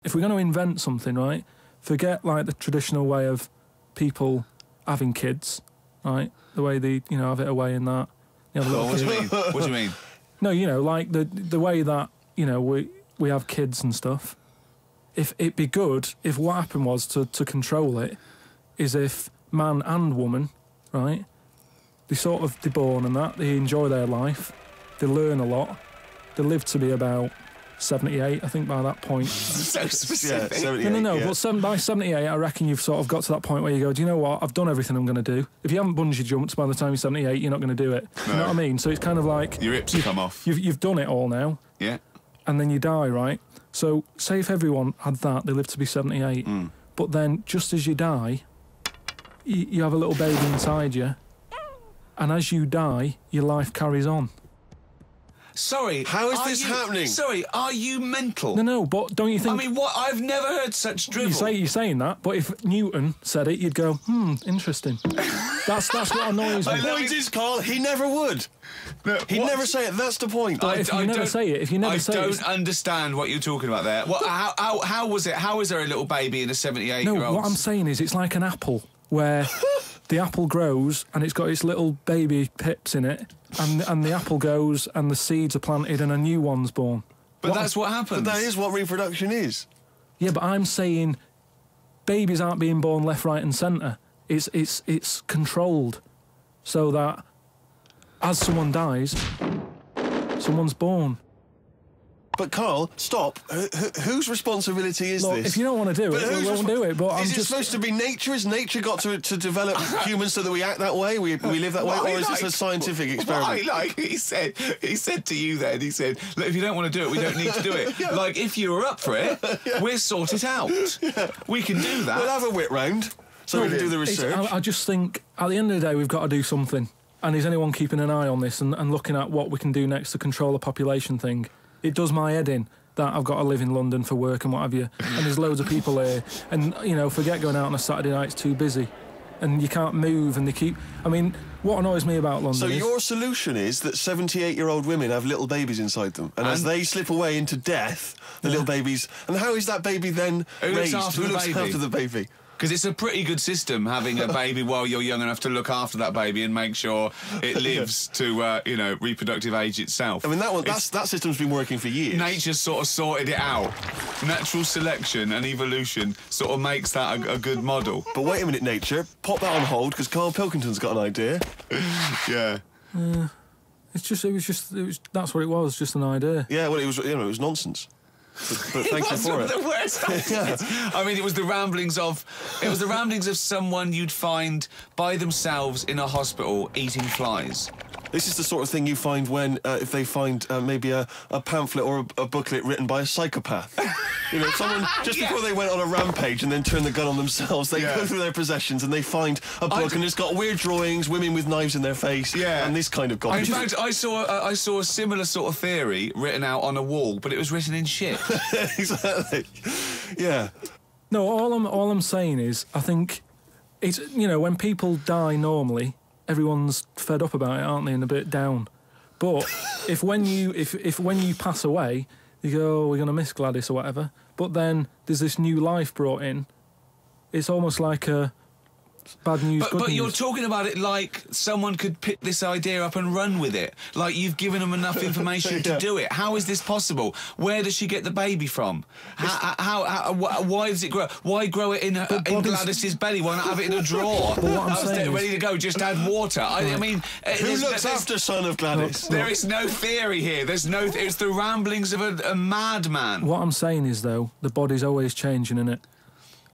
If we're going to invent something, right, forget, like, the traditional way of people having kids, right, the way they, you know, have it away in that. You know, what do you mean? What do you mean? No, you know, like, the way that, you know, we have kids and stuff. If it'd be good if what happened was to control it is if man and woman, right, they're born and that, they enjoy their life, they learn a lot, they live to be about 78, I think, by that point. So specific. Yeah, no, but by 78, I reckon you've sort of got to that point where you go, do you know what, I've done everything I'm going to do. If you haven't bungee jumped by the time you're 78, you're not going to do it. No. You know what I mean? So it's kind of like... Your hips come off. You've done it all now. Yeah. And then you die, right? So say if everyone had that, they live to be 78, but then just as you die, you have a little baby inside you, and as you die, your life carries on. Sorry, how is this happening? Sorry, are you mental? No, but don't you think... I mean, what? I've never heard such drivel. You're saying that, but if Newton said it, you'd go, interesting. That's what annoys me. The point is, Carl, he never would. No, he'd never say it, that's the point. But if you never say it, I don't understand what you're talking about there. How was it? How is there a little baby in a 78-year-old? No, what I'm saying is it's like an apple, where the apple grows and it's got its little baby pips in it, and the apple goes and the seeds are planted and a new one's born. But that's what happens. But that is what reproduction is. Yeah, but I'm saying babies aren't being born left, right and centre. It's controlled so that as someone dies, someone's born. But Carl, stop. Whose responsibility is this? If you don't want to do it, we won't do it. But I'm just... Is it supposed to be nature? Has nature got to develop humans so that we act that way? We live that way? Or is this a scientific experiment? He said to you then, he said, look, if you don't want to do it, we don't need to do it. Yeah. Like, if you were up for it, we'll sort it out. Yeah. We can do that. We'll have a whip round so we can do the research. I just think, at the end of the day, we've got to do something. And is anyone keeping an eye on this and looking at what we can do next to control the population thing? It does my head in that I've got to live in London for work and what have you, and there's loads of people here, and, you know, forget going out on a Saturday night, it's too busy, and you can't move, and they keep... I mean, what annoys me about London is... So your solution is that 78-year-old women have little babies inside them, and as they slip away into death, the little babies... And how is that baby then raised? Who looks after the baby? Because it's a pretty good system having a baby while you're young enough to look after that baby and make sure it lives to, you know, reproductive age itself. I mean, that system's been working for years. Nature's sort of sorted it out. Natural selection and evolution sort of makes that a good model. But wait a minute, nature. Pop that on hold, because Karl Pilkington's got an idea. Yeah. That's what it was, just an idea. Yeah, well, it was nonsense. But thank you for it. The worst. Yeah. I mean, it was the ramblings of someone you'd find by themselves in a hospital eating flies. This is the sort of thing you find when, if they find maybe a pamphlet or a booklet written by a psychopath. You know, someone, just before they went on a rampage and then turned the gun on themselves, they go through their possessions and they find a book and it's got weird drawings, women with knives in their face, and this kind of garbage. In fact, I saw a similar sort of theory written out on a wall, but it was written in shit. Exactly. Yeah. No, all I'm saying is, I think it's, you know, when people die normally, everyone's fed up about it, aren't they, and a bit down. But if when you pass away, you go, oh, we're going to miss Gladys or whatever, but then there's this new life brought in, it's almost like a bad news, good news. But you're talking about it like someone could pick this idea up and run with it. Like you've given them enough information to do it. How is this possible? Where does she get the baby from? Why does it grow? Why grow it in Gladys's belly? Why not have it in a drawer? But what I'm saying ready to go, just add water. I mean... Who looks after son of Gladys? There is no theory here. There's no... It's the ramblings of a madman. What I'm saying is, though, the body's always changing, innit?